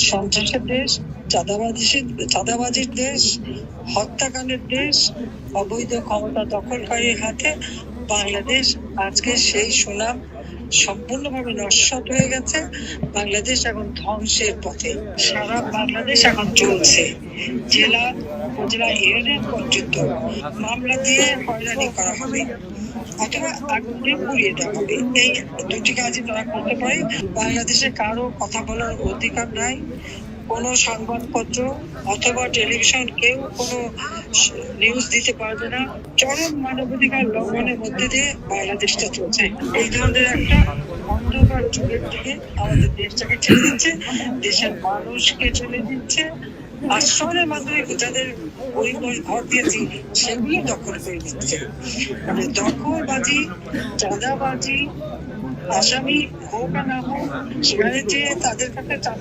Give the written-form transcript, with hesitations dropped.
সন্ত্রাসের দেশ, চাঁদাবাজির দেশ, হত্যাকাণ্ডের দেশ, অবৈধ ক্ষমতা দখলকারীর হাতে বাংলাদেশ আজকে সেই সুনাম সম্পূর্ণভাবে নস্যাৎ হয়ে গেছে। বাংলাদেশ এখন ধ্বংসের পথে। সারা বাংলাদেশ এখন চলছে জেলা উপজেলা ইউনিয়ন পর্যন্ত মামলা দিয়ে হয়রানি করা হবে অথবা আগুন দিয়ে পুড়িয়ে দেওয়া হবে। এই দুটি কাজই তারা করতে পারে। বাংলাদেশে কারো কথা বলার অধিকার নাই। কোনো সংবাদপত্র অথবা টেলিভিশন কেউ কোনো নিউজ দিতে পারবে না। চরম মানবাধিকার লঙ্ঘনের মধ্যে দিয়ে বাংলাদেশটা চলছে। এই ধরনের একটা অন্ধকার যুগের দিকে আমাদের দেশটাকে ঠেলে দিচ্ছে, দেশের মানুষকে ঠেলে দিচ্ছে। আশ্রয়ের মাধ্যমে যাদের পরিবার ঘর দিয়েছি সেগুলো দখল করে দিচ্ছে। মানে দখলবাজি, চাঁদাবাজি, আসামি হোক আর না হোক, সেখানে যে তাদের কাছে চাঁদা